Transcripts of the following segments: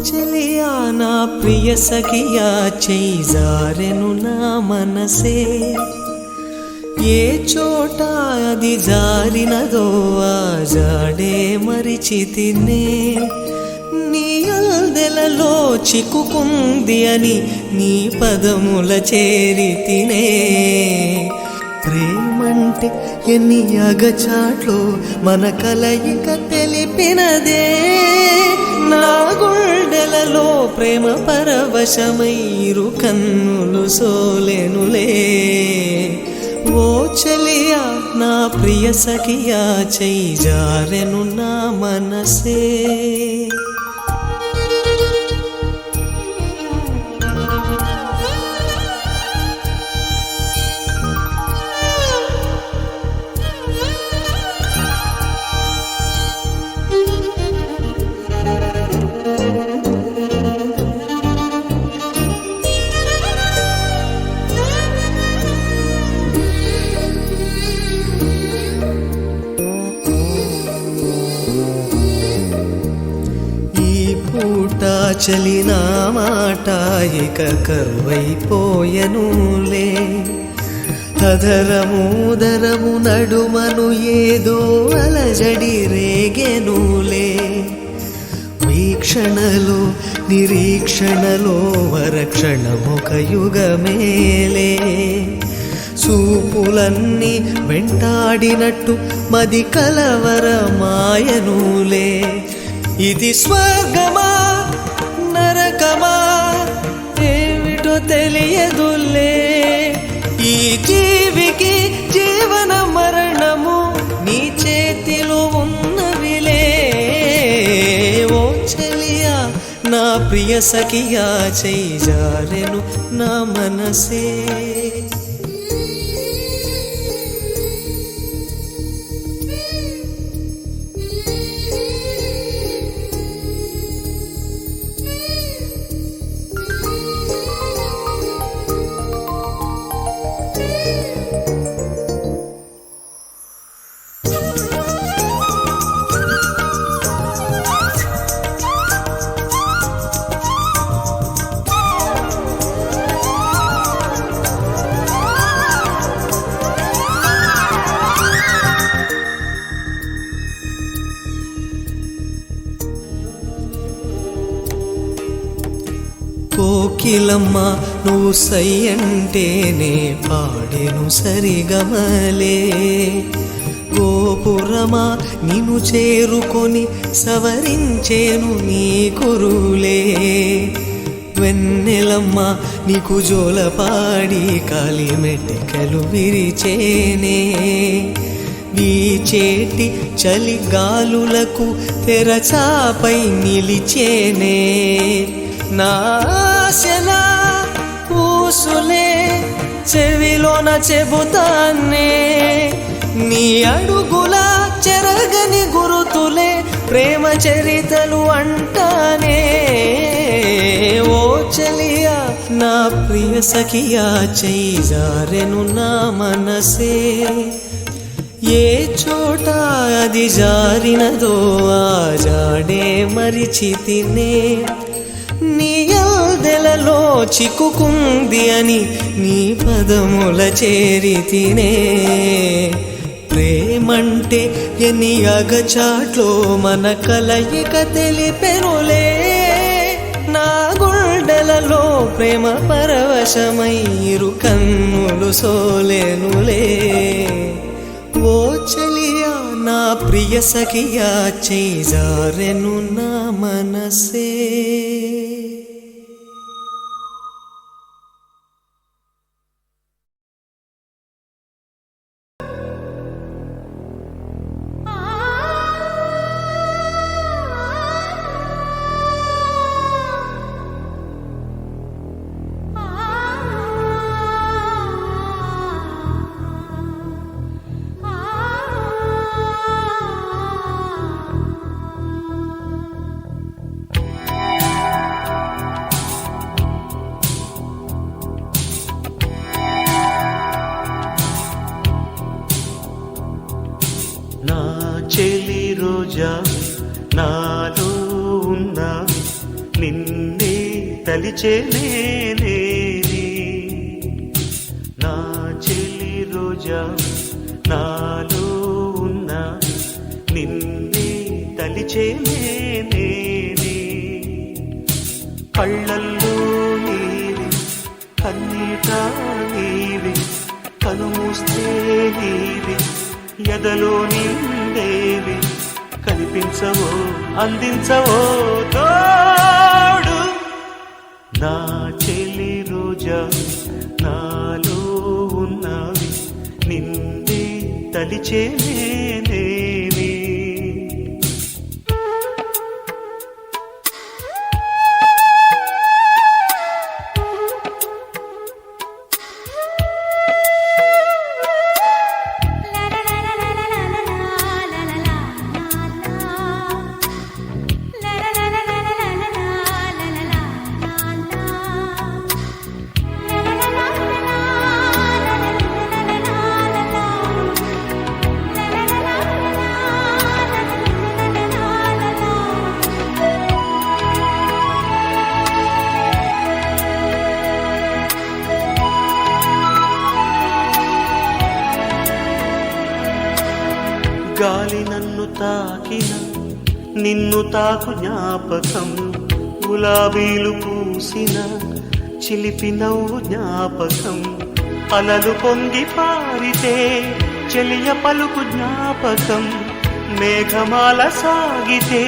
చలియా నా ప్రియ సఖియా చేయి జారెను నా మనసే ఏ చోట అది జారినదో ఆ జాడే మరిచితినే నీ అల్దెలలో చిక్కుకుంది అని నీ పదముల చేరితినే ప్రేమంటే ఎన్ని అగచాట్లు మన కలయిక తెలిపినదే నా గుండెలలో ప్రేమ పరవశమైరు కన్నులు సోలెనులే ఓ చలియా నా ప్రియ సఖియా చేయి జారెను నా మనసే చలిన మాట ఇక కరువైపోయెనులే అధరముదరము నడుమను ఏదో అలజడి రేగెనులే వీక్షణలో నిరీక్షణలో వరక్షణమొక యుగమేలే చూపులన్నీ వెంటాడినట్టు మది కలవరమాయనులే ఇది స్వర్గమా నరకమా ఏమిటో తెలియదులే ఈ జీవికి జీవన మరణము నీ చేతిలో ఉన్నవిలే ఓ చలియా నా ప్రియ సఖియా చేయి జారెను నా మనసే కోకిలమ్మ నువ్వు సై అంటేనే పాడెను సరిగమలే గోపురమా నిన్ను చేరుకొని సవరించేను నీ కురులే వెన్నెలమ్మ నీకు జోలపాడి కాలి మెట్టెకలు విరిచేనే వీచేటి చలి గాలులకు తెరచాపై నిలిచేనే నాశలా పూసులే చెవిలోన చెబుతానే నీ అడుగుల చెరగని గురుతులే ప్రేమ చరితలు అంటానే ఓ చలియా నా ప్రియ సఖియా చేయి జారెను నా మనసే ఏ చోట అది జారినదో ఆ జాడే మరిచితినే నీ అల్దెలలో చిక్కుకుంది అని నీ పదముల చేరితినే ప్రేమంటే ఎన్ని అగచాట్లో మన కలయిక తెలిపెనులే నా గుండెలలో ప్రేమ పరవశమైరు కన్నులు సోలెనులే ఓ చలియా నా ప్రియ సఖియా చేజారెను నా మనసే నా చెలి రోజా నాలో ఉన్నా నిన్నే తలిచేనే నా చెలి రోజా నాలో ఉన్నా నిన్నే తలిచేనే కళ్ళల్లో నీవి కన్నీట నీవి కనుమూస్తే నీవి ఎదలో నిండేవి కనిపించవో అందించవో తోడు నా చెలి రోజా నాలో ఉన్నవి నిన్నే తలిచేనే గాలి నన్ను తాకిన నిన్ను తాకు జ్ఞాపకం గులాబీలు పూసిన చిలిపి నవ్వు జ్ఞాపకం అలలు పొంగి పారితే చెలియ పలుకు జ్ఞాపకం మేఘమాల సాగితే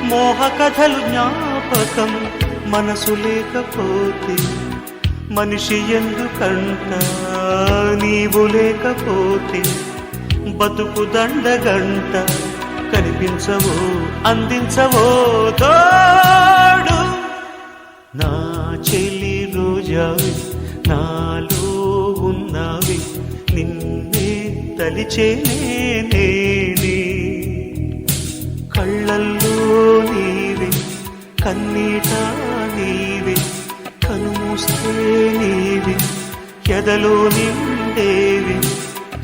మోహ కథలు జ్ఞాపకం మనసు లేకపోతే మనిషి ఎందుకంట నీవు లేకపోతే బతుకు దండగంట కనిపించవో అందించవో తోడు నా చెలి రోజావి నాలో ఉన్నవి నిన్నే తలిచేనే కళ్ళల్లో నీవి కన్నీట నీవి కనుమూస్తే నీవి ఎదలో నిండేవి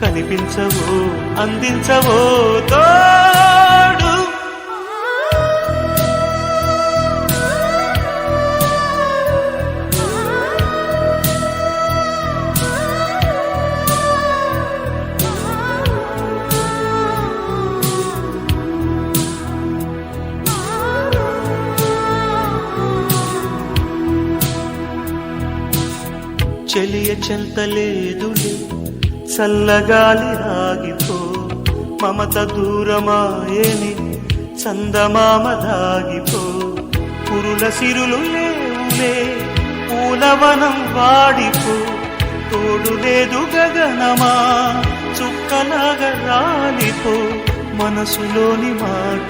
కనిపించవో అందించవో తోడు చెలియ చెంతలేదులే చల్లగాలి రాగిపో మమత దూరమాయని చందమామ దాగిపో పురుల సిరులు లేవులే పూలవనం వాడిపో తోడు లేదు గగనమా చుక్కలాగా రాలిపో మనసులోని మాట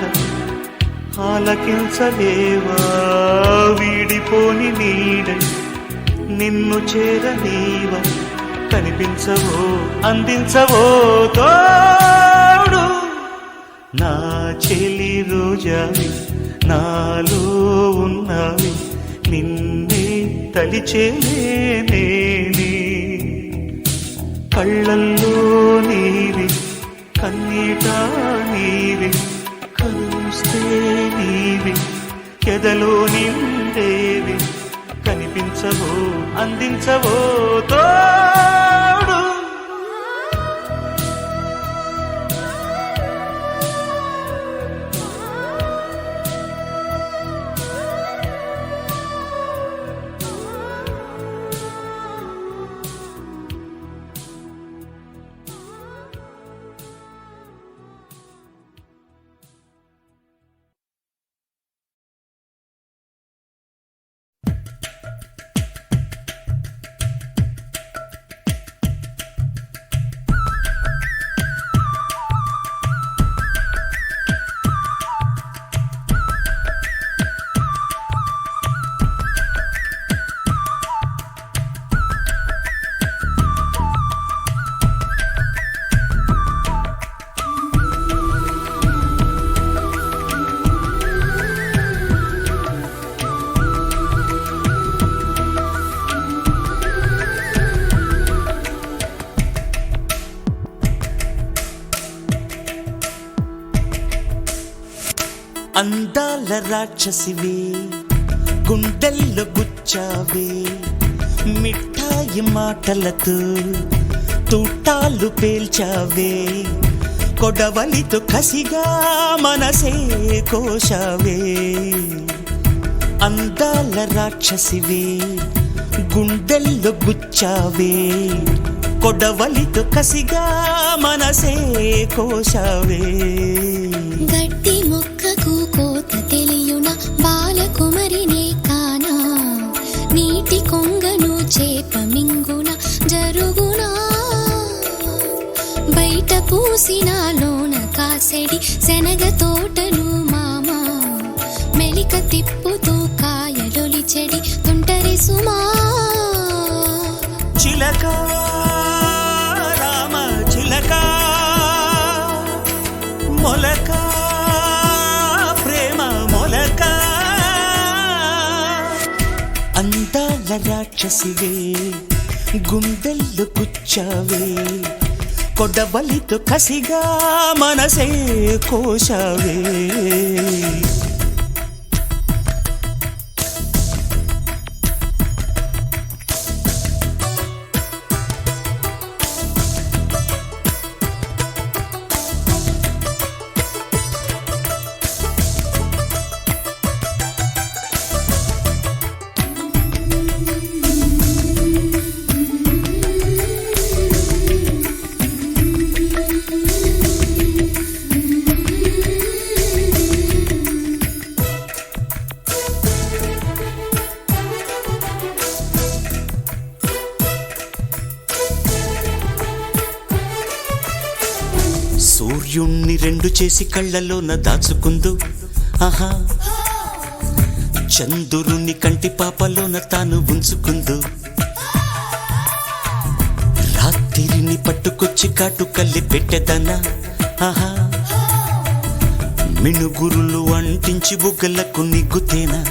ఆలకించలేవా వీడిపోని నీడై నిన్ను చేరనీవ కనిపించవో అందించవో తోడు నా చెలి రోజావి నాలో ఉన్నవి నిన్నే తలిచేనే కళ్ళల్లో నీవి కన్నీట నీవి కలుస్తే నీవి ఎదలో నిండేవి కనిపించవో అందించవో తోడు అందాల రాక్షసివే గుండెల్లో గుచ్చావే మిఠాయి మాటలతో తూటాలు పేల్చావే కొడవలితో కసిగా మనసే కోశావే అందాల రాక్షసివే గుండెల్లో గుచ్చావే కొడవలితో కసిగా మనసే కోశావే గట్టి మొక్కకు కోత తెలియున బాలకుమరినే కానా నీటి కొంగను చేప మింగున జరుగునా బయట పూసిన లోన కాసెడి శనగ తోటను మామా మెలిక తిప్పుతూ కాయలొలి చెడి తుంటరి సుమా చిలక రామ చిలక మొలక ప్రేమ మొలక అందాల రాక్షసివే గుండెల్లో గుచ్చావే కొడవలితో కసిగా మనసే కోశావే సూర్యుణ్ణి రెండు చేసి కళ్ళలోన దాచుకుందు ఆహా చంద్రుని కంటి పాపలోన తాను ఉంచుకుందు రాత్రిని పట్టుకొచ్చి కాటు కల్లి పెట్టెదనా ఆహా మినుగురులు అంటించి బుగ్గలకు నిగ్గుతేనా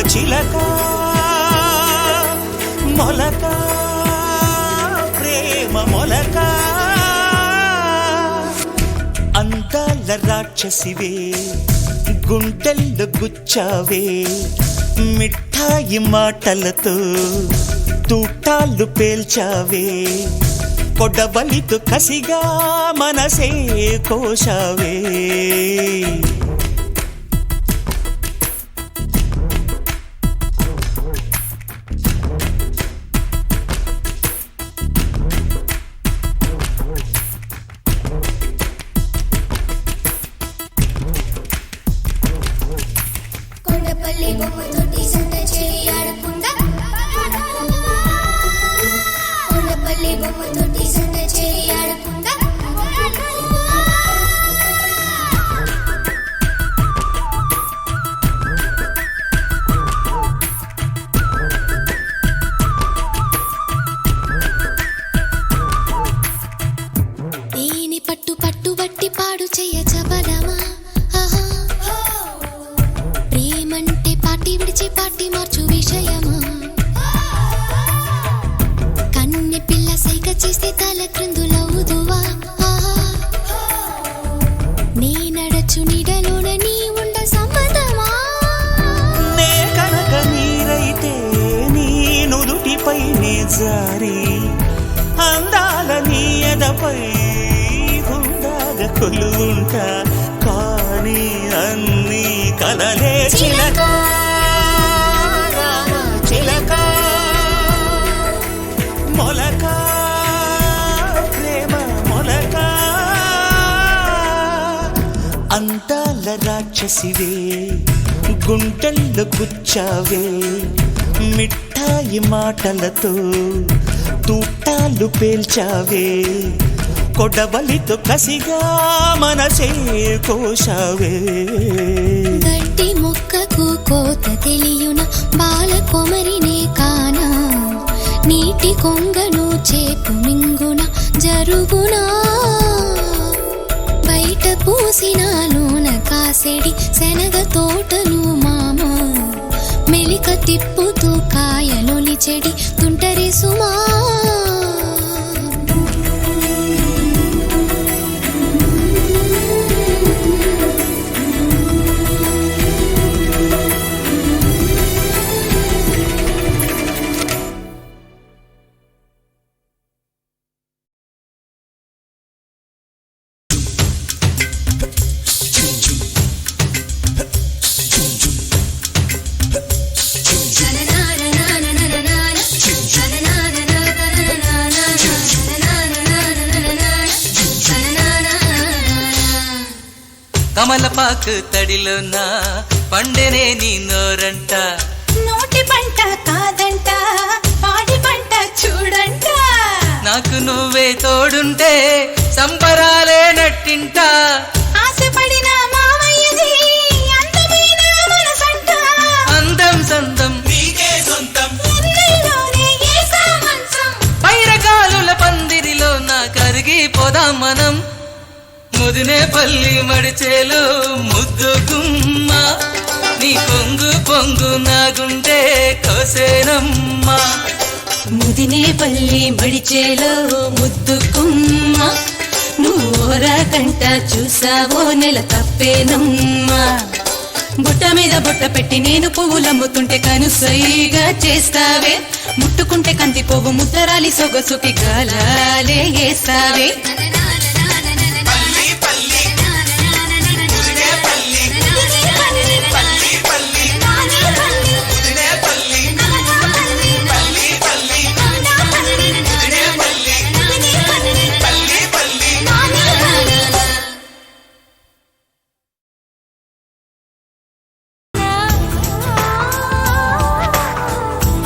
చిలక మొలక ప్రేమ మొలక అందాల రాక్షసివే గుండెల్లో గుచ్చావే మిఠాయి మాటలతో తూటాలు పేల్చావే కొడవలితో కసిగా మనసే కోశావే కొండపల్లి బొమ్మతోటి సంత చేరి ఆడుకుందా కొండపల్లి బొమ్మతోటి సంత చేరి ఆడుకుందా దేని పట్టు పట్టు బట్టి పాడు చెయ్య చబలమా ప్రేమంటే పాటి విడిచి పాటి మార్చు విషయమా కన్నె పిల్ల సైగ చేస్తే తల క్రిందులవుదువా నీ నడచు నీడలోన నీ ఉండ సమ్మతమా నే కనుక నీరైతే నీ నుదుటిపై నే జారి అందాల నీ ఎదపై గుండాగా కొలువుంటా కానీ అన్నీ కలలే చిలక రామ చిలక మొలక ప్రేమ మొలక అందాల రాక్షసివే గుండెల్లో గుచ్చావే మిఠాయి మాటలతో తూటాలు పేల్చావే కొడవలితో కసిగా మనసే కోశావే గట్టి మొక్కకు కోత తెలియున బాలకుమరినే కానా నీటి కొంగను చేపు మింగున జరుగునా మూసినాలోన కాసెడి శనగ తోటలు మామ మెలిక తిప్పుతూ కాయలొలి చెడి తుంటరి సుమా కమలపాకు తడిలోన పండెనే నీ నోరంట నోటి పంట కాదంట పాడి పంట చూడంట నాకు నువ్వే తోడుంటే సంబరాలే నట్టింట ఆశపడిన మావయ్యది అందమైన మనసంట అందం సందం నీకే సొంతం ఎన్నెల్లోనే ఏసా మంచం పైరగాలుల పందిరిలో నా కరిగిపోదాం మనం ముదినే పల్లి మడిచేలు ముద్దు గుమ్మ నీ కొంగు పొంగు నా గుండె కోసేనమ్మా ముదినే పల్లి మడిచేలో ముద్దుకుమ్మ నువ్వోరా కంట చూసావో నెల తప్పేనమ్మా బుట్ట మీద బుట్ట పెట్టి నేను పువ్వులమ్ముతుంటే కనుసైగా చేస్తావే ముట్టుకుంటే కంది పువ్వు ముద్దరాలి సొగసుకి గాలాలే వేస్తావే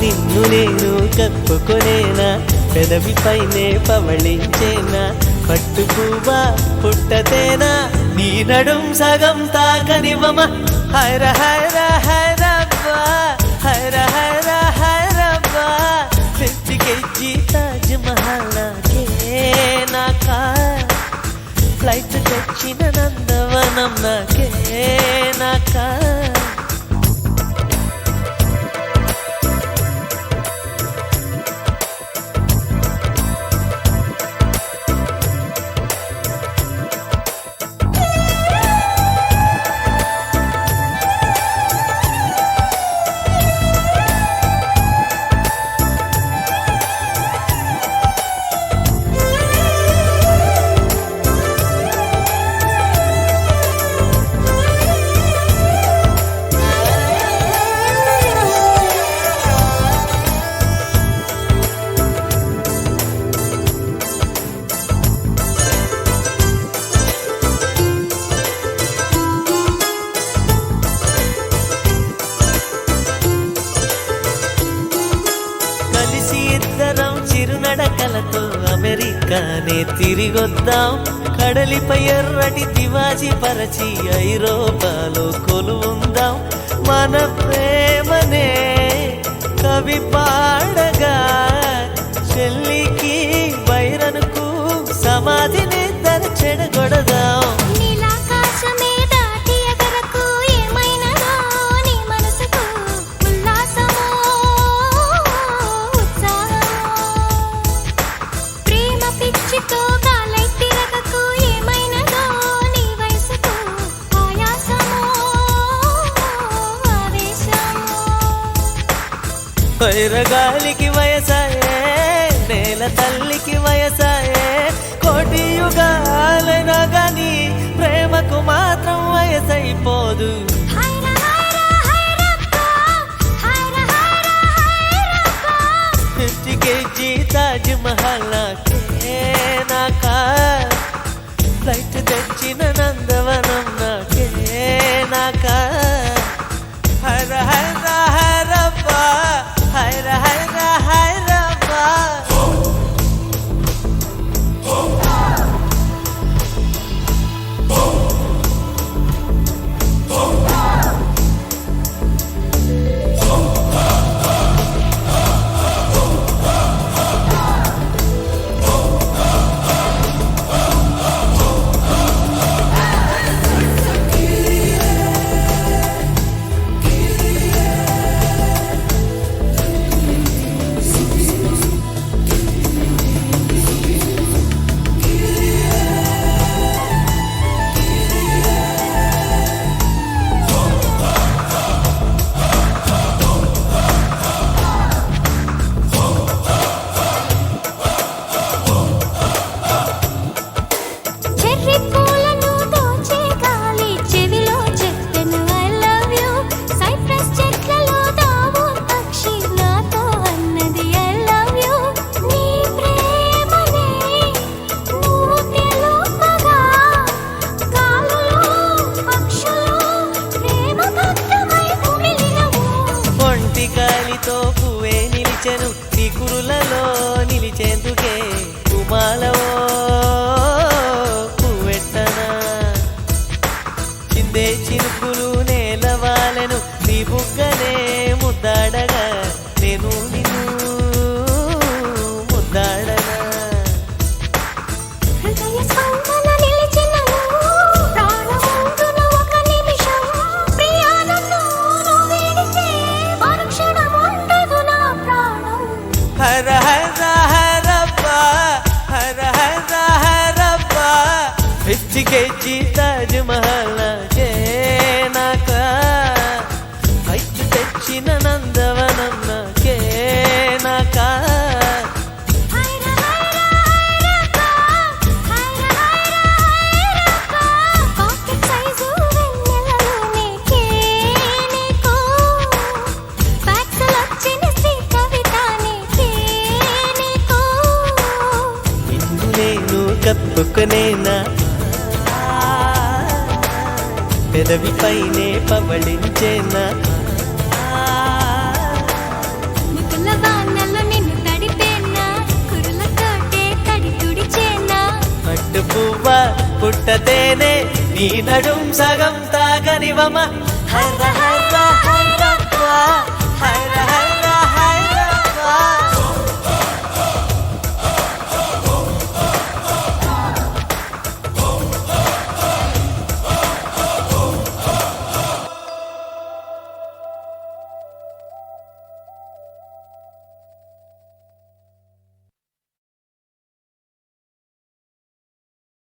నిన్ను నేను కప్పుకొనేనా పెదవిపైనే పవళించేనా పట్టుపువ్వా పుట్టతేనా నీ నడుం సగం తాకనివ్వమ హైర హైర హైరబ్బా హైర హైర హైరబ్బా పెంచికెజ్జి తాజ్ మహల్ నాకే నాకా ఫ్లైట్ తెచ్చిన నందవనం నాకే నాకా చిరునడకలతో అమెరికానే తిరిగొద్దాం కడలిపై ఎర్రటి తివాజీ పరచి ఐరోపాలో కొలువుందాం మన ప్రేమనే కవి పాడగా చెల్లికి వైరనుకు సమాధిని చెడగొడదాం వైరగాలికి వయసాయే నేల తల్లికి వయసాయే కోటి యుగాలైనా గాని ప్రేమకు మాత్రం వయసైపోదు కేజీ తాజ్ మహల్ నాకే నాకా ఫ్లైట్ తెచ్చిన నందవనం నాకే నాకా హర హర హరబ్బా హైర హైర హైరబ్బా కౌమల నిలిచిన ప్రాణముందున ఒక నిమిషం ప్రియా నన్ను విడిచే మరుక్షణం ఉండదు నా ప్రాణం హర హర హరప్ప హర హర హరప్ప 50 kg తాజ్ మహల్ నాకే నాకా బయట తెచ్చిన నందవనం నాకే నాకా హైర హైర హైరప్ప హైర హైర హైరప్ప పాకెట్ సైజు వెన్నెలలో నీకే నీకో ఫ్యాక్సులు వచ్చిన శ్రీ కవిత నీకే నీకో నిన్ను నేను కప్పుకునేనా పెదవిపైనే పవళించేనా ముకుల వానల్లో నిన్ను తడిపేనా కురులతోటే తడి తుడిచేనా పట్టు పువ్వ పుట్టతేనే నీ నడుం సగం తాగనివమ హర హర హర